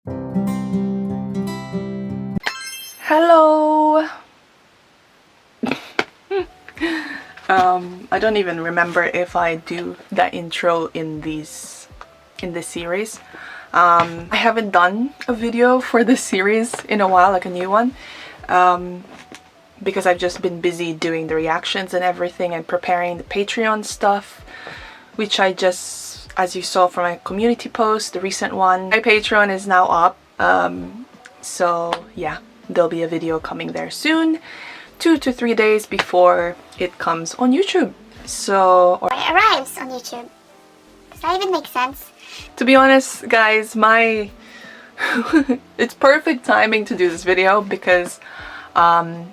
Hello! I don't even remember if I do that intro in this series. I haven't done a video for this series in a while, like a new one, because I've just been busy doing the reactions and everything and preparing the Patreon stuff, which I just, as you saw from my community post, the recent one, my Patreon is now up. So yeah, there'll be a video coming there soon, 2 to 3 days before it comes on YouTube. So, or it arrives on YouTube. Does that even make sense? To be honest, guys, it's perfect timing to do this video because I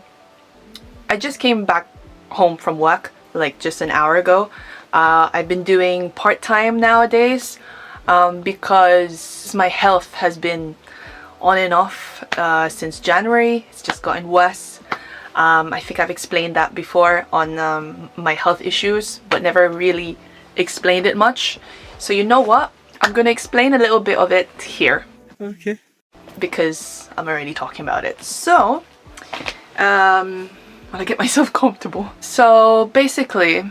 just came back home from work like just an hour ago. I've been doing part-time nowadays because my health has been on and off since January. It's just gotten worse. I think I've explained that before on my health issues, but never really explained it much. So you know what? I'm gonna explain a little bit of it here. Okay. Because I'm already talking about it. So, when I get myself comfortable. So basically,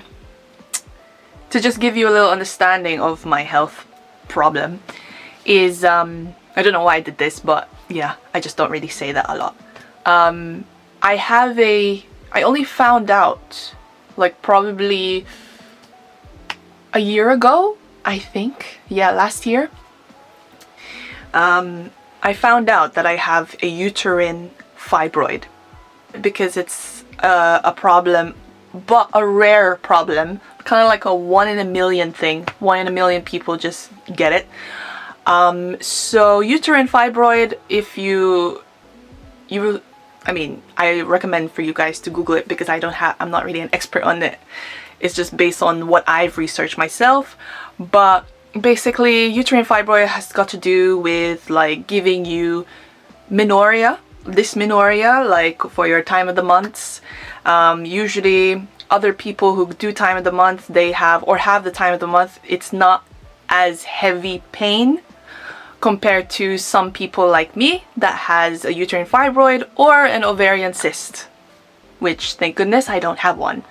to just give you a little understanding of my health problem is, I don't know why I did this, but yeah, I just don't really say that a lot. I only found out like probably a year ago, I think. Yeah, last year. I found out that I have a uterine fibroid because it's a problem, but a rare problem, kind of like a 1 in a million thing. 1 in a million people just get it. So uterine fibroid, if I mean, I recommend for you guys to Google it because I'm not really an expert on it. It's just based on what I've researched myself. But basically, uterine fibroid has got to do with like giving you dysmenorrhea, like for your time of the months. Usually other people who do time of the month, they have the time of the month, it's not as heavy pain compared to some people like me that has a uterine fibroid or an ovarian cyst, which thank goodness I don't have one.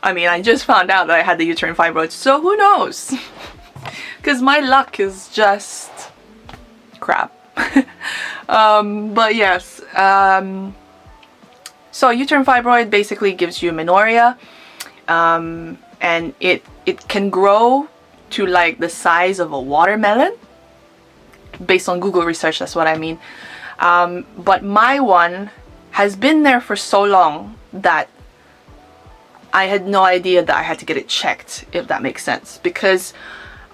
I mean, I just found out that I had the uterine fibroid, so who knows? Because my luck is just crap. But yes, so uterine fibroid basically gives you amenorrhea, and it can grow to like the size of a watermelon. Based on Google research, that's what I mean. But my one has been there for so long that I had no idea that I had to get it checked, if that makes sense. Because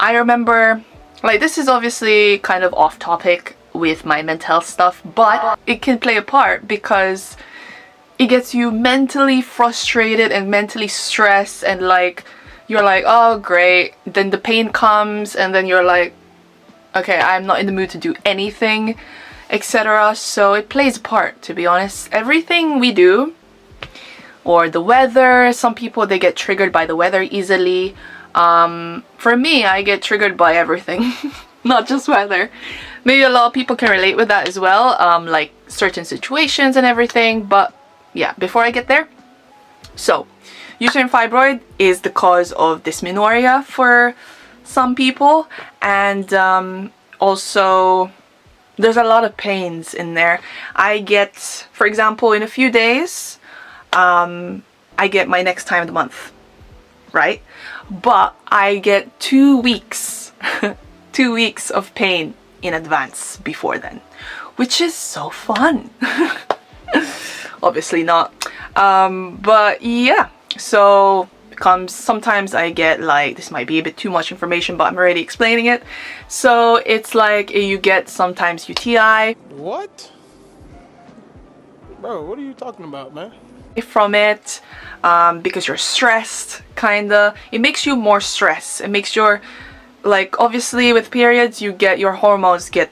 I remember, like, this is obviously kind of off topic with my mental health stuff, but it can play a part because it gets you mentally frustrated and mentally stressed, and like you're like, oh great, then the pain comes and then you're like, okay, I'm not in the mood to do anything, etc. So it plays a part, to be honest. Everything we do, or the weather, some people, they get triggered by the weather easily. For me, I get triggered by everything, not just weather. Maybe a lot of people can relate with that as well, like certain situations and everything. But yeah, before I get there, so uterine fibroid is the cause of dysmenorrhea for some people, and also there's a lot of pains in there. I get, for example, in a few days, I get my next time of the month, right? But I get 2 weeks 2 weeks of pain in advance before then, which is so fun. Obviously not, but yeah, so sometimes I get like, this might be a bit too much information, but I'm already explaining it. So it's like you get sometimes UTI. What? Bro, what are you talking about, man? From it, because you're stressed, kinda. It makes you more stressed. It makes your, like, obviously with periods, your hormones get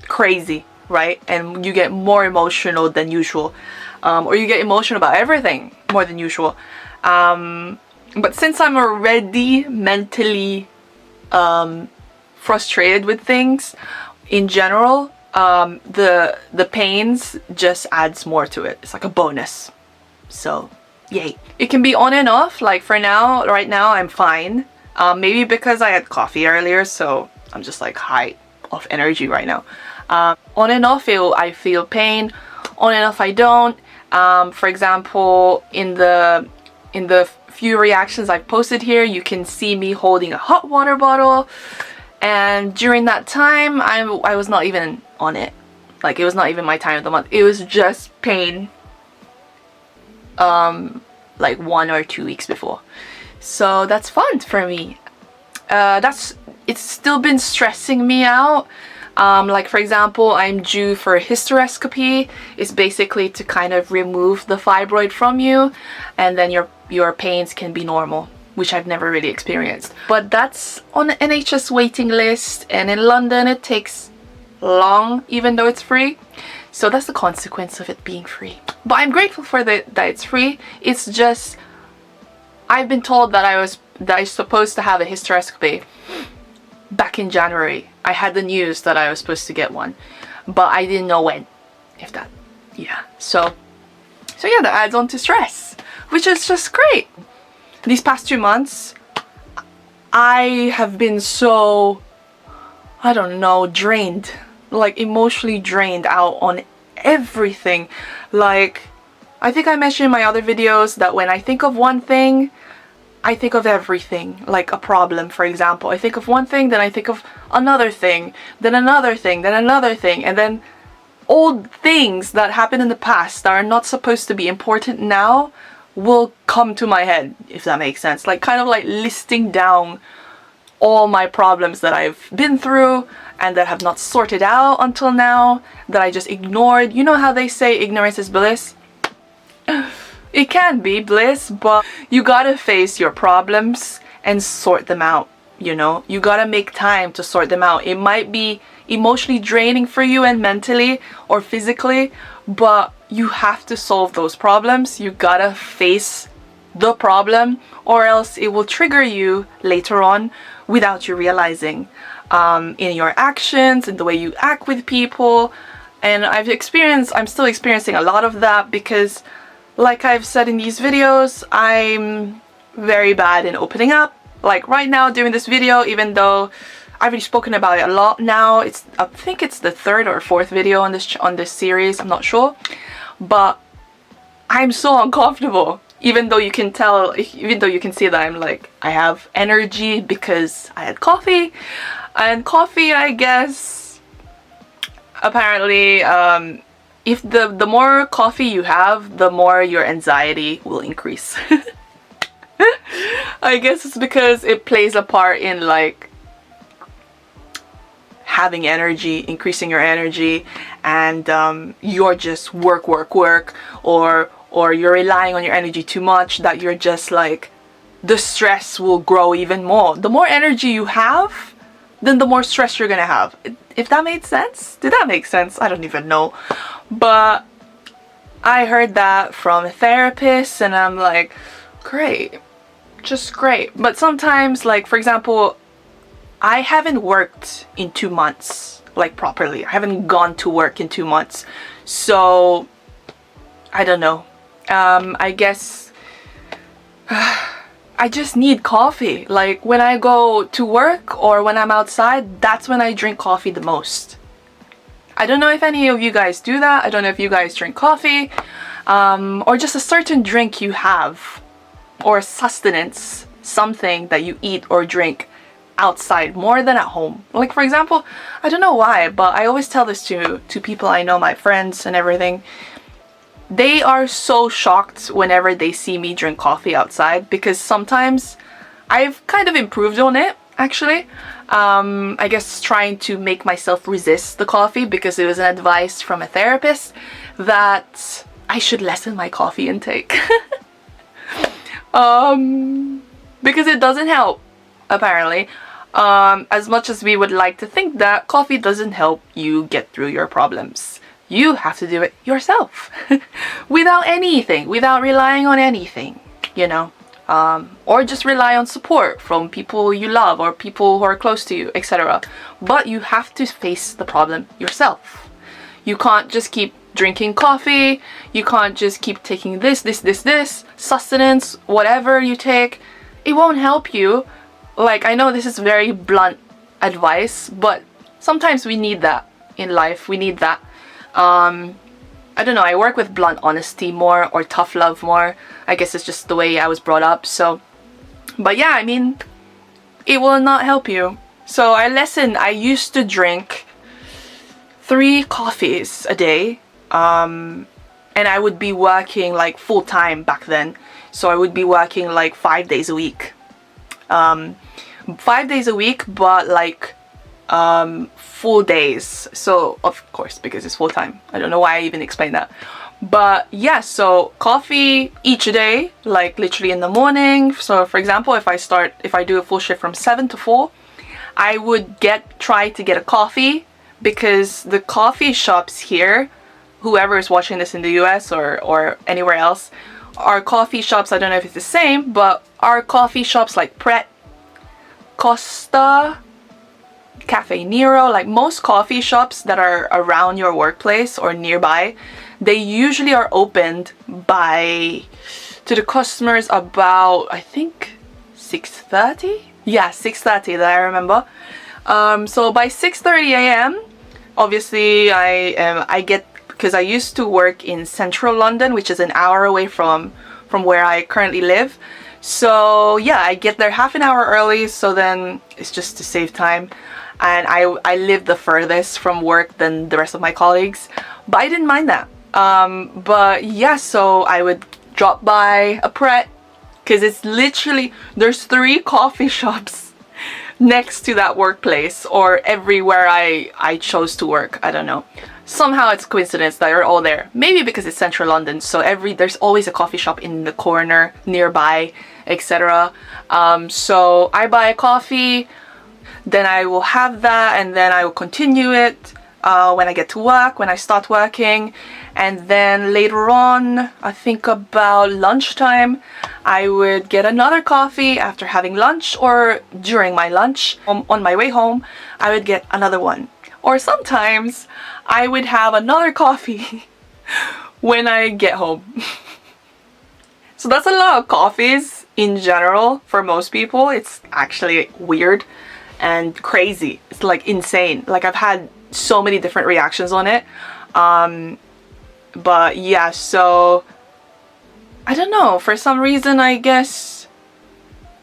crazy, right? And you get more emotional than usual. Or you get emotional about everything more than usual. But since I'm already mentally frustrated with things, in general, the pains just adds more to it. It's like a bonus. So yay. It can be on and off. Like for now, right now I'm fine. Maybe because I had coffee earlier, so I'm just like high of energy right now. On and off, I feel pain. On and off, I don't. For example, in the few reactions I've posted here, you can see me holding a hot water bottle, and during that time I was not even on it. Like, it was not even my time of the month. It was just pain like 1 or 2 weeks before. So that's fun for me. It's still been stressing me out. Like for example, I'm due for a hysteroscopy. It's basically to kind of remove the fibroid from you, and then your pains can be normal, which I've never really experienced. But that's on the NHS waiting list, and in London it takes long, even though it's free. So that's the consequence of it being free. But I'm grateful for that it's free. It's just, I've been told that I was supposed to have a hysteroscopy back in January. I had the news that I was supposed to get one, but I didn't know when, if that. Yeah. So yeah, that adds on to stress, which is just great. These past 2 months, I have been so, I don't know, drained, like emotionally drained out on everything. Like, I think I mentioned in my other videos that when I think of one thing, I think of everything. Like a problem, for example. I think of one thing, then I think of another thing, then another thing, then another thing, and then old things that happened in the past that are not supposed to be important now will come to my head, if that makes sense. Like, kind of like listing down all my problems that I've been through and that have not sorted out until now, that I just ignored. You know how they say ignorance is bliss? It can be bliss, but you gotta face your problems and sort them out, you know? You gotta make time to sort them out. It might be emotionally draining for you, and mentally or physically, but you have to solve those problems. You gotta face the problem, or else it will trigger you later on without you realizing, in your actions, in the way you act with people. And I'm still experiencing a lot of that, because like I've said in these videos, I'm very bad in opening up. Like right now doing this video, even though I've already spoken about it a lot now, I think it's the 3rd or 4th video on this series, I'm not sure, but I'm so uncomfortable. Even though you can see that I'm like, I have energy because I had coffee, and coffee, I guess, apparently, if the more coffee you have, the more your anxiety will increase. I guess it's because it plays a part in like having energy, increasing your energy, and you're just work, or you're relying on your energy too much, that you're just like, the stress will grow even more. The more energy you have, then the more stress you're gonna have. If that made sense? Did that make sense? I don't even know. But I heard that from a therapist, and I'm like, great, just great. But sometimes, like for example, I haven't worked in 2 months, like properly. I haven't gone to work in 2 months. So I don't know. I guess I just need coffee. Like when I go to work or when I'm outside, that's when I drink coffee the most. I don't know if any of you guys do that. I don't know if you guys drink coffee, or just a certain drink you have, or sustenance, something that you eat or drink outside more than at home. Like for example, I don't know why, but I always tell this to people I know, my friends and everything. They are so shocked whenever they see me drink coffee outside, because sometimes I've kind of improved on it, actually. I guess trying to make myself resist the coffee, because it was an advice from a therapist that I should lessen my coffee intake. Because it doesn't help, apparently. As much as we would like to think that coffee doesn't help you get through your problems. You have to do it yourself. Without anything, without relying on anything, you know. or just rely on support from people you love or people who are close to you, etc. But you have to face the problem yourself. You can't just keep drinking coffee. You can't just keep taking this, sustenance, whatever you take. It won't help you. Like, I know this is very blunt advice, but sometimes we need that in life. We need that. I don't know, I work with blunt honesty more, or tough love more. I guess it's just the way I was brought up. So, but yeah, I mean, it will not help you. So I used to drink 3 coffees a day. And I would be working like full time back then. So I would be working like 5 days a week. 5 days a week, but like full days. So of course, because it's full time. I don't know why I even explained that. But yeah, so coffee each day, like literally in the morning. So for example, if I do a full shift from 7 to 4, I would try to get a coffee, because the coffee shops here, whoever is watching this in the US or anywhere else, our coffee shops, I don't know if it's the same, but our coffee shops like Pret, Costa, Cafe Nero, like most coffee shops that are around your workplace or nearby, they usually are opened to the customers about, I think, 6:30? Yeah, 6:30 that I remember. So by 6:30 a.m., obviously I get, because I used to work in central London, which is an hour away from where I currently live. So yeah, I get there half an hour early, so then it's just to save time. And I live the furthest from work than the rest of my colleagues, but I didn't mind that. But yeah, so I would drop by a Pret, because it's literally, there's 3 coffee shops next to that workplace, or everywhere I chose to work. I don't know. Somehow it's coincidence that they're all there. Maybe because it's central London, so there's always a coffee shop in the corner nearby, etc. So I buy a coffee, then I will have that, and then I will continue it when I get to work, when I start working. And then later on, I think about lunchtime, I would get another coffee after having lunch, or during my lunch. On my way home, I would get another one. Or sometimes I would have another coffee when I get home. So that's a lot of coffees in general for most people. It's actually weird and crazy. It's like insane. Like, I've had so many different reactions on it. But yeah, so I don't know, for some reason I guess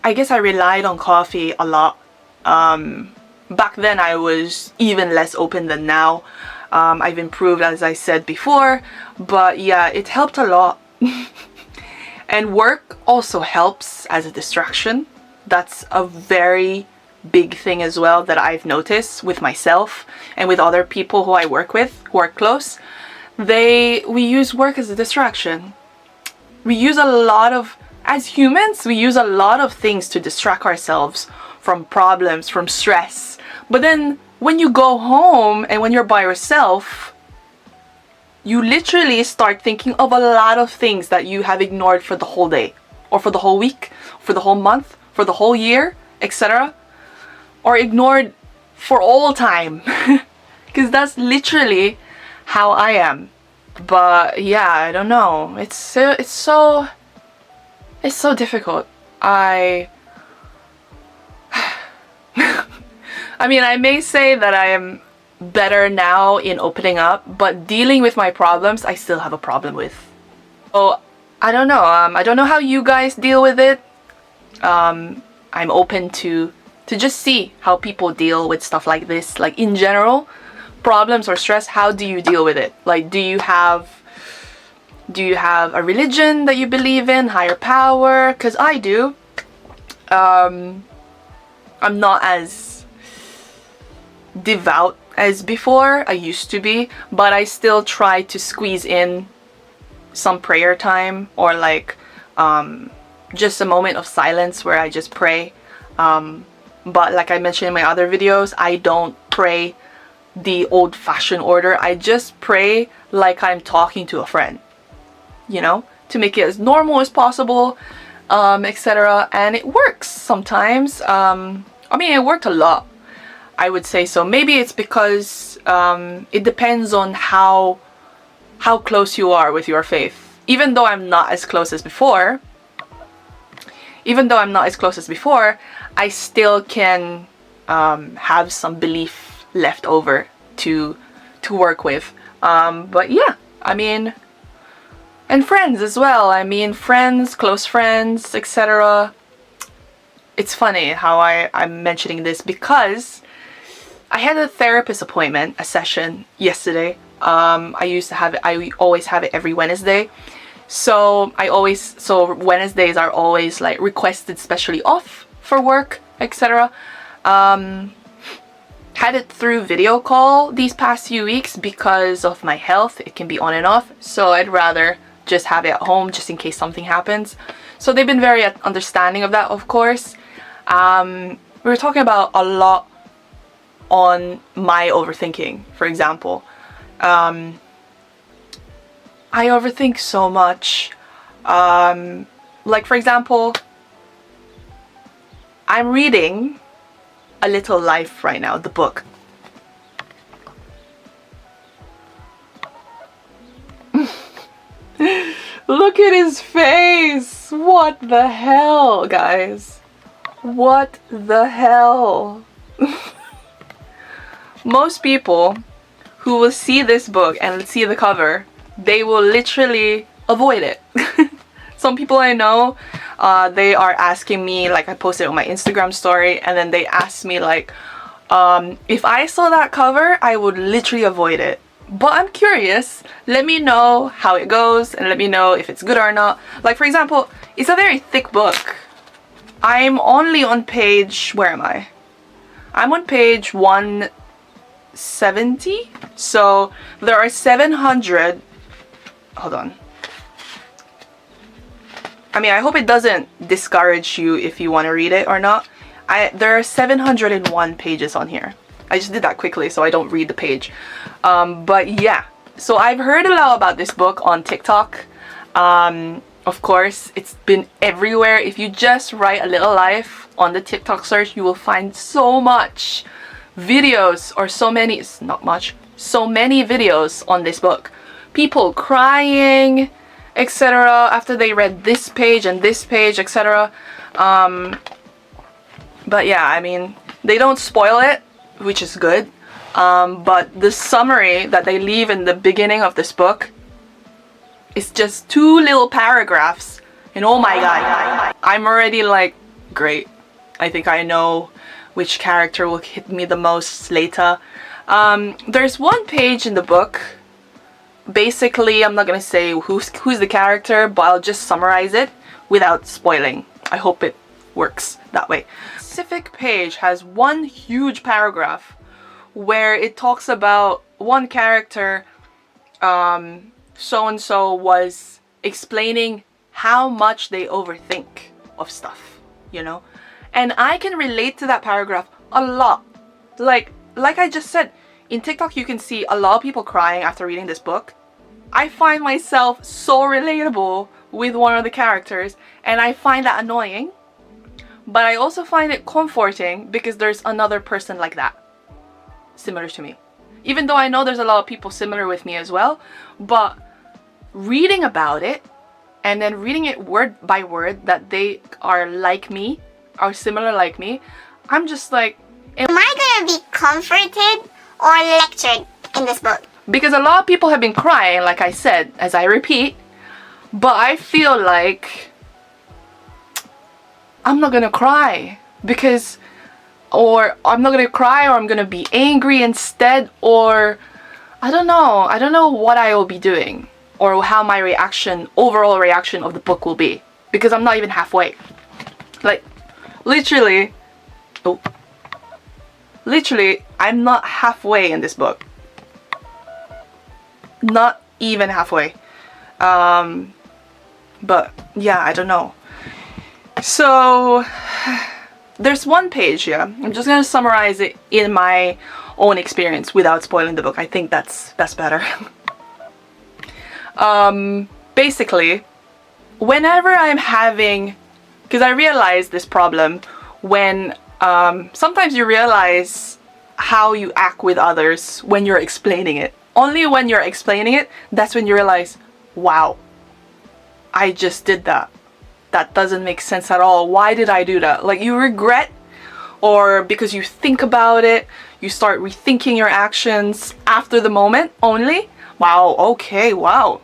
I relied on coffee a lot. Back then I was even less open than now. I've improved, as I said before, but yeah, it helped a lot. And work also helps as a distraction. That's a very big thing as well that I've noticed with myself and with other people who I work with, who are close. We use work as a distraction. We use a lot of, as humans, we use a lot of things to distract ourselves from problems, from stress. But then when you go home and when you're by yourself, you literally start thinking of a lot of things that you have ignored for the whole day, or for the whole week, for the whole month, for the whole year, etc. Or ignored for all time. Because that's literally how I am. But yeah, I don't know. It's so difficult. I mean, I may say that I am better now in opening up, but dealing with my problems, I still have a problem with. So I don't know. I don't know how you guys deal with it. I'm open to just see how people deal with stuff like this. Like, in general, problems or stress, how do you deal with it? Like, do you have a religion that you believe in, higher power? Because I do. I'm not as devout as before. I used to be, but I still try to squeeze in some prayer time, or like just a moment of silence where I just pray. But like I mentioned in my other videos, I don't pray the old-fashioned order. I just pray like I'm talking to a friend, you know, to make it as normal as possible. etc. And it works sometimes. I mean, it worked a lot, I would say. So maybe it's because it depends on how close you are with your faith. Even though I'm not as close as before, I still can have some belief left over to work with. But yeah, I mean, and friends as well. I mean, friends, close friends, etc. It's funny how I'm mentioning this because I had a therapist appointment, a session yesterday. I always have it every Wednesday. So Wednesdays are always like requested specially off for work, etc. Had it through video call these past few weeks because of my health. It can be on and off, so I'd rather just have it at home just in case something happens. So they've been very understanding of that, of course. We were talking about a lot on my overthinking, for example. I overthink so much. Like, for example, I'm reading A Little Life right now, the book. Look at his face! What the hell, guys? What the hell? Most people who will see this book and see the cover, they will literally avoid it. Some people I know, they are asking me, like I posted on my Instagram story, and then they asked me like, if I saw that cover, I would literally avoid it. But I'm curious, let me know how it goes and let me know if it's good or not. Like, for example, it's a very thick book. I'm only on page, where am I? I'm on page 170. So there are 700, hold on. I mean, I hope it doesn't discourage you if you want to read it or not. There are 701 pages on here. I just did that quickly so I don't read the page. But yeah, so I've heard a lot about this book on TikTok. Of course, it's been everywhere. If you just write A Little Life on the TikTok search, you will find so much videos, or so many, it's not much, so many videos on this book. People crying, etc. after they read this page and this page, etc. But yeah, I mean, they don't spoil it, which is good. But the summary that they leave in the beginning of this book is just 2 little paragraphs, and oh my god, I'm already like, great. I think I know which character will hit me the most later. There's one page in the book. Basically, I'm not gonna say who's the character, but I'll just summarize it without spoiling. I hope it works that way. A specific page has one huge paragraph where it talks about one character, so-and-so was explaining how much they overthink of stuff, you know? And I can relate to that paragraph a lot. Like I just said, in TikTok you can see a lot of people crying after reading this book. I find myself so relatable with one of the characters, and I find that annoying. But I also find it comforting because there's another person like that, similar to me. Even though I know there's a lot of people similar with me as well, but reading about it and then reading it word by word that they are like me, are similar like me, I'm just like, Am I gonna be comforted or lectured in this book? because a lot of people have been crying, like I said, as I repeat, but I feel like I'm not gonna cry because, or I'm not gonna cry, or I'm gonna be angry instead, or I don't know what I will be doing, or how my overall reaction of the book will be, because I'm not even halfway. Like, literally, I'm not halfway in this book. Not even halfway. But yeah, I don't know. So there's one page here. I'm just gonna summarize it in my own experience without spoiling the book. I think that's better. Basically, whenever I'm having Because I realized this problem when sometimes you realize how you act with others when you're explaining it. Only when you're explaining it, that's when you realize, wow, I just did that. That doesn't make sense at all. Why did I do that? Like, you regret, or because you think about it, you start rethinking your actions after the moment only. Wow, okay, wow.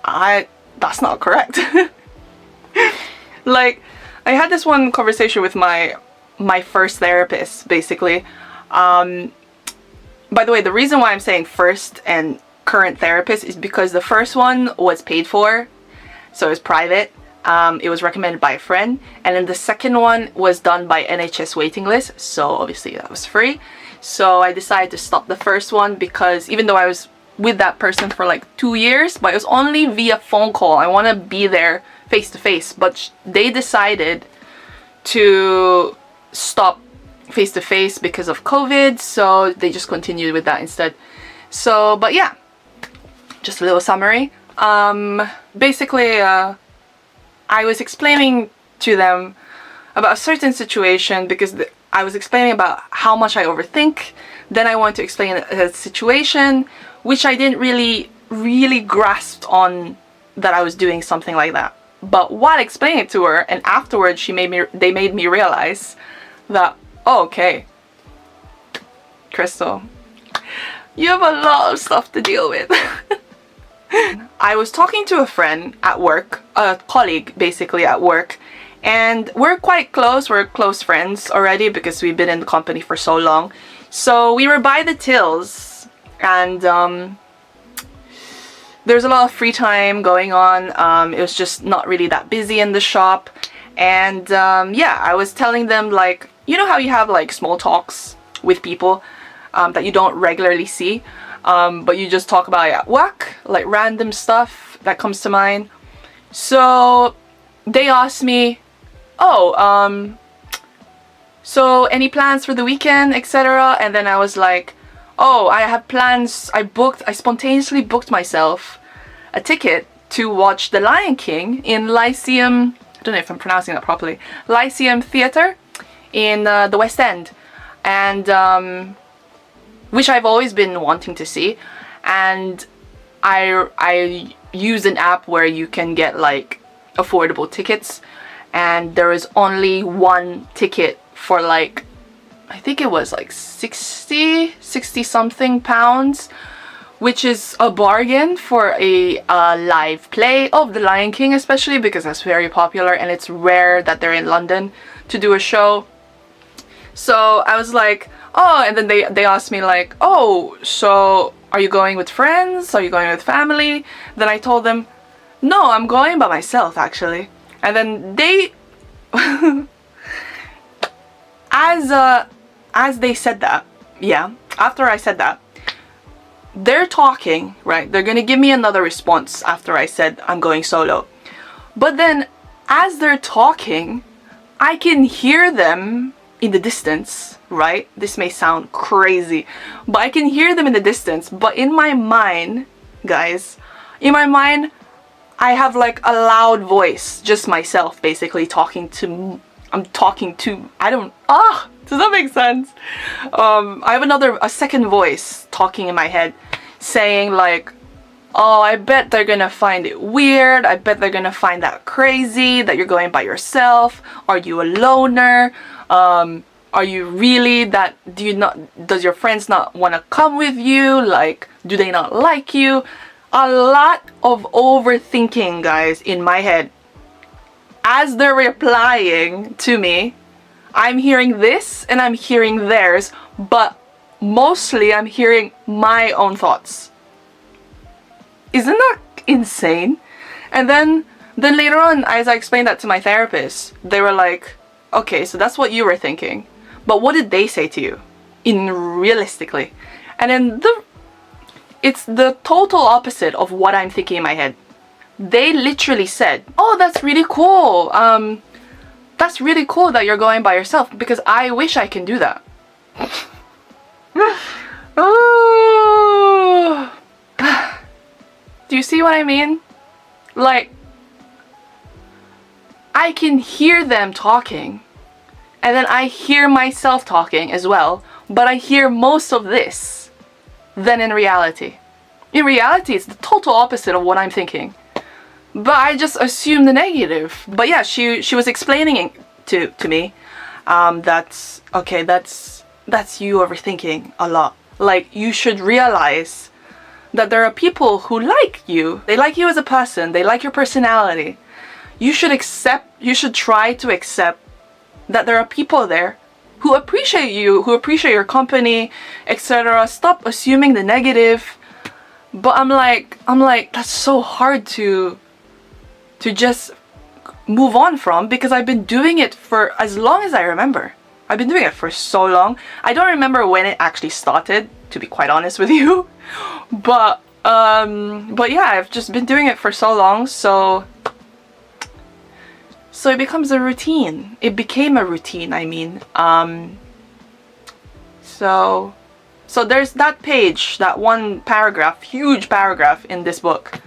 That's not correct. Like, I had this one conversation with my first therapist, basically. By the way, the reason why I'm saying first and current therapist is because the first one was paid for, so it was private. It was recommended by a friend, and then the second one was done by NHS waiting list, so obviously that was free. So I decided to stop the first one because even though I was with that person for like 2 years, but it was only via phone call. I want to be there face to face, but they decided to stop face to face because of COVID, so they just continued with that instead. So, but yeah, just a little summary. Basically, I was explaining to them about a certain situation because I was explaining about how much I overthink. Then I wanted to explain a situation which I didn't really grasp on, that I was doing something like that. But while explaining it to her, and afterwards they made me realize that, oh, okay, Crystal, you have a lot of stuff to deal with. I was talking to a friend at work, a colleague basically at work, and we're quite close. We're close friends already because we've been in the company for so long. So we were by the tills, and there's a lot of free time going on. It was just not really that busy in the shop. And yeah, I was telling them, like, you know how you have like small talks with people that you don't regularly see, but you just talk about it at work, like random stuff that comes to mind. So they asked me, oh, so any plans for the weekend, etc. And then I was like, oh, I have plans. I spontaneously booked myself a ticket to watch The Lion King in Lyceum, I don't know if I'm pronouncing that properly, Lyceum Theatre in the West End, and which I've always been wanting to see. And I used an app where you can get like affordable tickets, and there was only one ticket for like, I think it was like 60 something pounds, which is a bargain for a live play of The Lion King, especially because that's very popular and it's rare that they're in London to do a show. So I was like, oh, and then they asked me like, oh, so are you going with friends? Are you going with family? Then I told them, no, I'm going by myself actually. And then they as they said that, yeah, after I said that, they're talking, right? They're gonna give me another response after I said I'm going solo. But then as they're talking, I can hear them in the distance, right? This may sound crazy, but I can hear them in the distance. But in my mind, guys, in my mind, I have like a loud voice, just myself basically talking to, does that make sense? I have a second voice talking in my head saying like, oh, I bet they're gonna find it weird. I bet they're gonna find that crazy that you're going by yourself. Are you a loner? Are you really that, does your friends not want to come with you? Like, do they not like you? A lot of overthinking, guys, in my head. As they're replying to me, I'm hearing this and I'm hearing theirs, but mostly I'm hearing my own thoughts. Isn't that insane? And then later on, as I explained that to my therapist, they were like, okay, so that's what you were thinking, but what did they say to you realistically? And then it's the total opposite of what I'm thinking in my head. They literally said, oh, that's really cool. That's really cool that you're going by yourself, because I wish I can do that. Oh. Do you see what I mean? Like, I can hear them talking, and then I hear myself talking as well, but I hear most of this than in reality. In reality, it's the total opposite of what I'm thinking. But I just assume the negative. But yeah, she was explaining it to me. That's okay. That's you overthinking a lot. Like, you should realize that there are people who like you. They like you as a person. They like your personality. You should try to accept that there are people there who appreciate you, who appreciate your company, etc. Stop assuming the negative. But I'm like, that's so hard to just move on from, because I've been doing it for as long as I remember. I've been doing it for so long. I don't remember when it actually started, to be quite honest with you. But yeah, I've just been doing it for so long, so it becomes a routine. It became a routine, I mean. So there's that page, that one paragraph, huge paragraph in this book,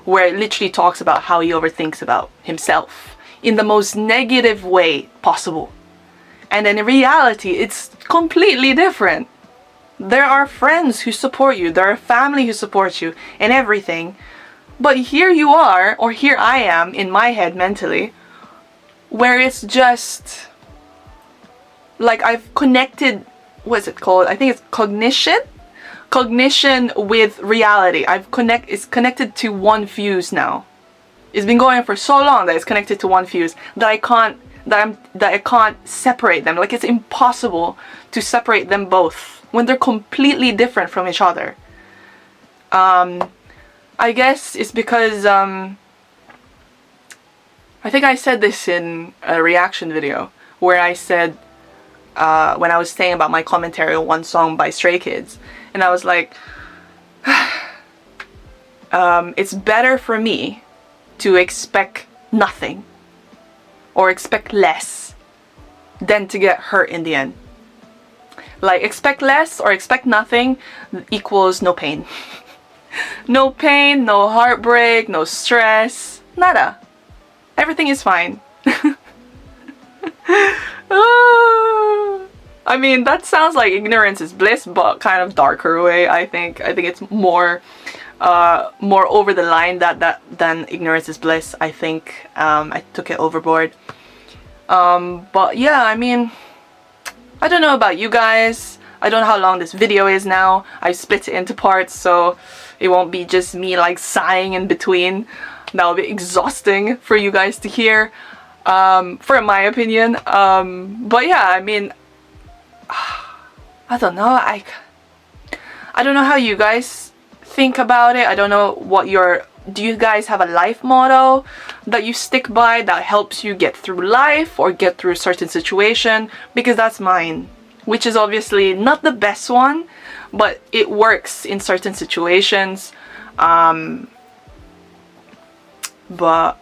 where it literally talks about how he overthinks about himself in the most negative way possible. And then in reality, it's completely different. There are friends who support you, there are family who supports you, and everything. But here you are, or here I am in my head mentally, where it's just like I've connected, what's it called? I think it's cognition with reality. It's connected to one fuse now. It's been going for so long that it's connected to one fuse that I can't separate them. Like, it's impossible to separate them both when they're completely different from each other. I guess it's because I think I said this in a reaction video where I said when I was saying about my commentary on one song by Stray Kids, and I was like, it's better for me to expect nothing or expect less than to get hurt in the end. Like, expect less or expect nothing equals no pain. No pain, no heartbreak, no stress, nada. Everything is fine. I mean, that sounds like ignorance is bliss, but kind of darker way, I think. I think it's more over the line than ignorance is bliss. I think I took it overboard. But yeah, I mean, I don't know about you guys. I don't know how long this video is now. I split it into parts, so it won't be just me like sighing in between. That will be exhausting for you guys to hear, for my opinion. But yeah, I mean, I don't know. I don't know how you guys think about it. I don't know what do you guys have a life motto that you stick by that helps you get through life or get through a certain situation? Because that's mine, which is obviously not the best one, but it works in certain situations. But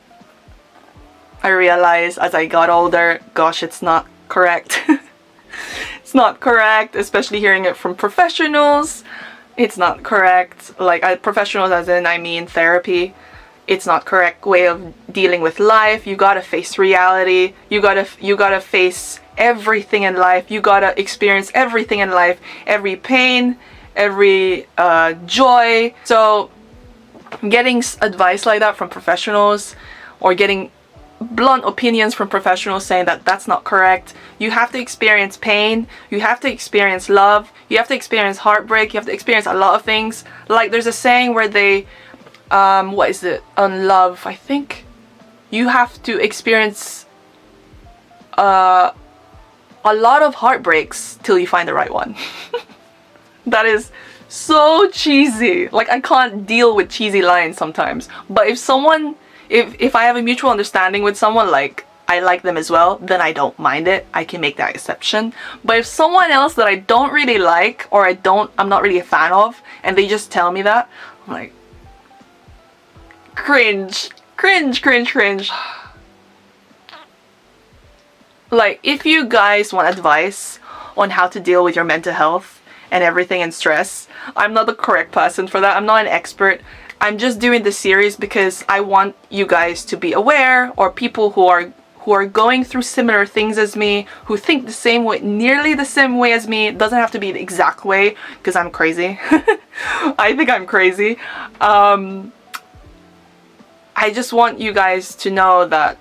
I realized as I got older, gosh, it's not correct. It's not correct, especially hearing it from professionals. It's not correct. Like, professionals as in, I mean therapy. It's not correct way of dealing with life. You gotta face reality. You gotta face everything in life. You gotta experience everything in life. Every pain, every joy. So getting advice like that from professionals, or getting blunt opinions from professionals saying that that's not correct. You have to experience pain, you have to experience love, you have to experience heartbreak, you have to experience a lot of things. Like, there's a saying where they what is it, on love, I think you have to experience a lot of heartbreaks till you find the right one. That is so cheesy. Like, I can't deal with cheesy lines sometimes. But if I have a mutual understanding with someone, like I like them as well, then I don't mind it. I can make that exception. But if someone else that I don't really like, or I'm not really a fan of, and they just tell me that, I'm like, cringe. Like, if you guys want advice on how to deal with your mental health and everything and stress, I'm not the correct person for that. I'm not an expert. I'm just doing this series because I want you guys to be aware, or people who who are going through similar things as me, who think the same way, nearly the same way as me. It doesn't have to be the exact way, because I'm crazy. I think I'm crazy. I just want you guys to know that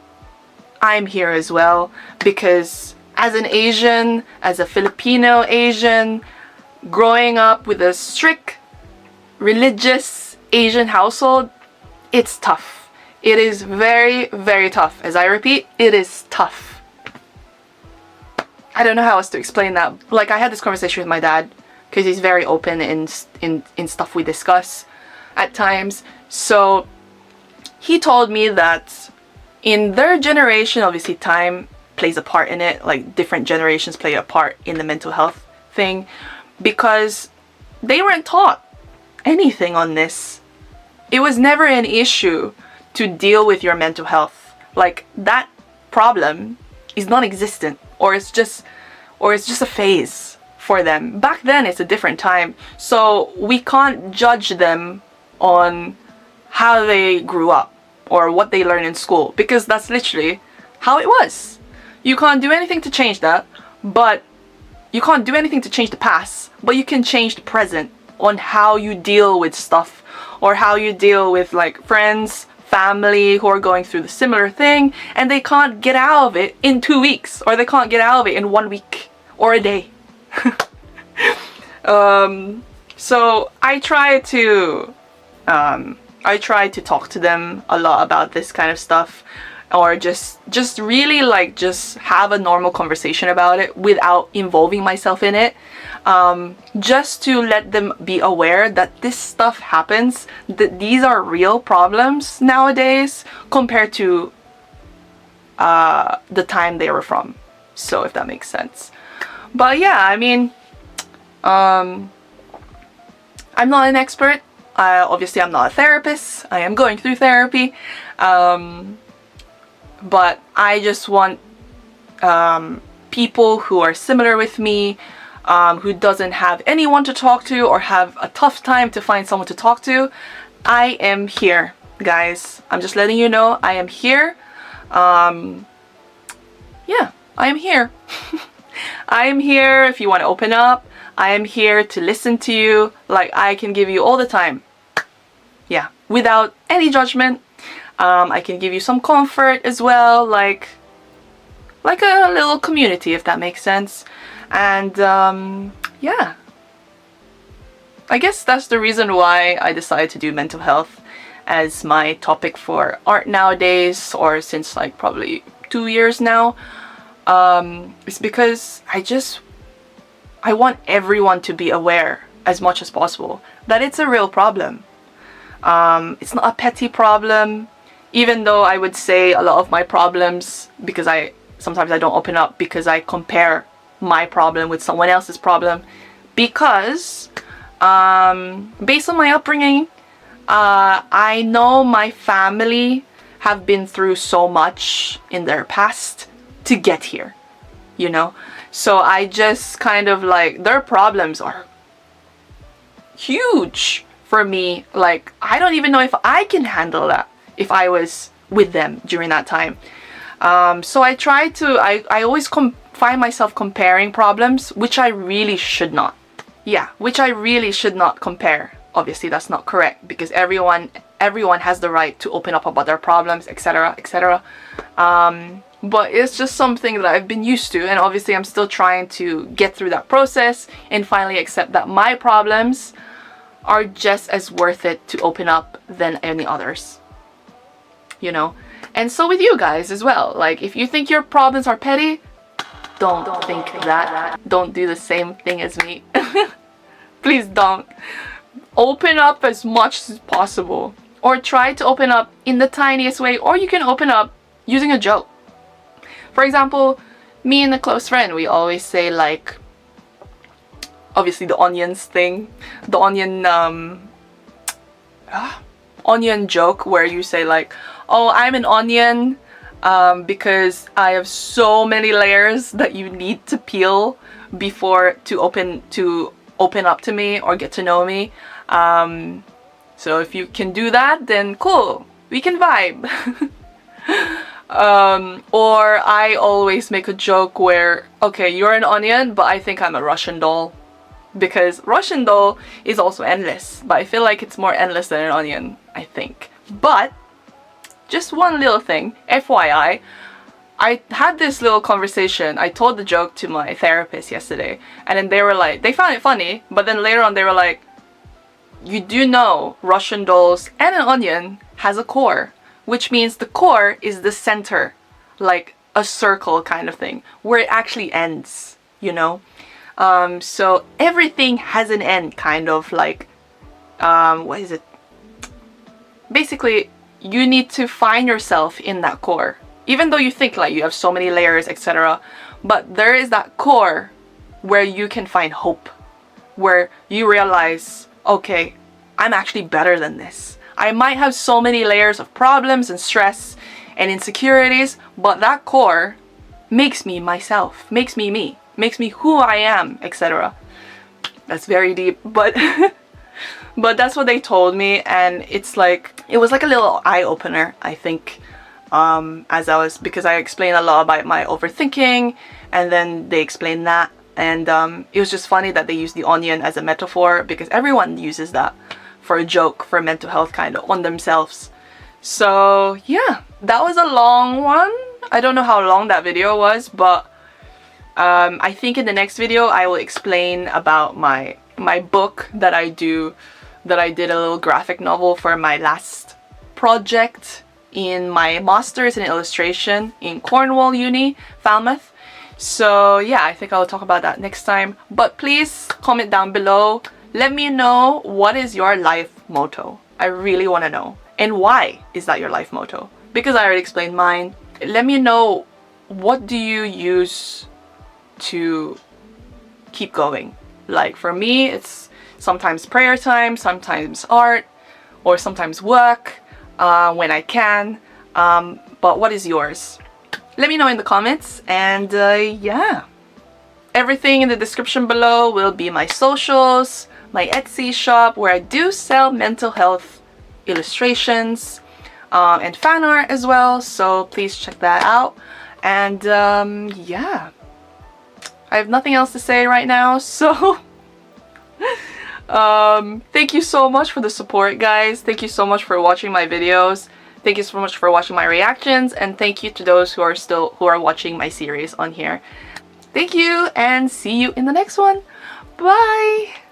I'm here as well, because as an Asian, as a Filipino Asian, growing up with a strict religious Asian household, it's tough. It is very, very tough. As I repeat, it is tough. I don't know how else to explain that. Like, I had this conversation with my dad, because he's very open in stuff we discuss at times. So he told me that in their generation, obviously time plays a part in it, like different generations play a part in the mental health thing, because they weren't taught anything on this. It was never an issue to deal with your mental health. Like, that problem is non-existent, or it's just a phase for them. Back then it's a different time, so we can't judge them on how they grew up or what they learned in school, because that's literally how it was. You can't do anything to change that, but you can't do anything to change the past, but you can change the present on how you deal with stuff, or how you deal with like friends, family who are going through the similar thing, and they can't get out of it in 2 weeks, or they can't get out of it in 1 week or a day. So I try to talk to them a lot about this kind of stuff, or just really like just have a normal conversation about it without involving myself in it, just to let them be aware that this stuff happens, that these are real problems nowadays compared to the time they were from. So if that makes sense. But yeah, I mean, I'm not an expert. Obviously I'm not a therapist. I am going through therapy. But I just want people who are similar with me, who doesn't have anyone to talk to or have a tough time to find someone to talk to. I am here, guys. I'm just letting you know I am here. Yeah, I am here. I am here if you want to open up. I am here to listen to you like I can give you all the time. Yeah, without any judgment. I can give you some comfort as well, like a little community, if that makes sense. And yeah, I guess that's the reason why I decided to do mental health as my topic for art nowadays, or since like probably 2 years now. It's because I want everyone to be aware as much as possible that it's a real problem. It's not a petty problem, even though I would say a lot of my problems, because sometimes I don't open up because I compare my problem with someone else's problem, because based on my upbringing, I know my family have been through so much in their past to get here, you know? So I just kind of like, their problems are huge for me. Like, I don't even know if I can handle that if I was with them during that time. So I try to, I always find myself comparing problems, which I really should not. Yeah, which I really should not compare. Obviously that's not correct, because everyone has the right to open up about their problems, etc., etc. But it's just something that I've been used to, and obviously I'm still trying to get through that process and finally accept that my problems are just as worth it to open up than any others, you know? And so with you guys as well, like, if you think your problems are petty, don't think that. Don't do the same thing as me. Please don't. Open up as much as possible, or try to open up in the tiniest way, or you can open up using a joke. For example, me and a close friend, we always say, like, obviously the onions thing, the onion joke, where you say like, oh, I'm an onion because I have so many layers that you need to peel before to open up to me or get to know me. So if you can do that, then cool, we can vibe. Or I always make a joke where, okay, you're an onion, but I think I'm a Russian doll. Because Russian doll is also endless, but I feel like it's more endless than an onion, I think. But, just one little thing, FYI, I had this little conversation, I told the joke to my therapist yesterday, and then they were like, they found it funny, but then later on they were like, you do know Russian dolls and an onion has a core, which means the core is the center, like a circle kind of thing, where it actually ends, you know? So everything has an end, kind of like, what is it? Basically, you need to find yourself in that core. Even though you think like you have so many layers, etc. But there is that core where you can find hope. Where you realize, okay, I'm actually better than this. I might have so many layers of problems and stress and insecurities, but that core makes me myself, makes me me, makes me who I am, etc. That's very deep, but but that's what they told me, and it's like, it was like a little eye-opener, I think, because I explained a lot about my overthinking, and then they explained that, and it was just funny that they used the onion as a metaphor, because everyone uses that for a joke, for mental health kind of, on themselves. So yeah, that was a long one. I don't know how long that video was, but I think in the next video I will explain about my book that I did a little graphic novel for my last project in my master's in illustration in Cornwall Uni, Falmouth. So yeah, I think I'll talk about that next time. But please comment down below. Let me know, what is your life motto? I really want to know. And why is that your life motto? Because I already explained mine. Let me know, what do you use to keep going? Like for me, it's sometimes prayer time, sometimes art, or sometimes work when I can. But what is yours? Let me know in the comments, and yeah. Everything in the description below will be my socials, my Etsy shop where I do sell mental health illustrations and fan art as well, so please check that out. And yeah, I have nothing else to say right now, so thank you so much for the support, guys. Thank you so much for watching my videos. Thank you so much for watching my reactions, and thank you to those who are watching my series on here. Thank you, and see you in the next one. Bye!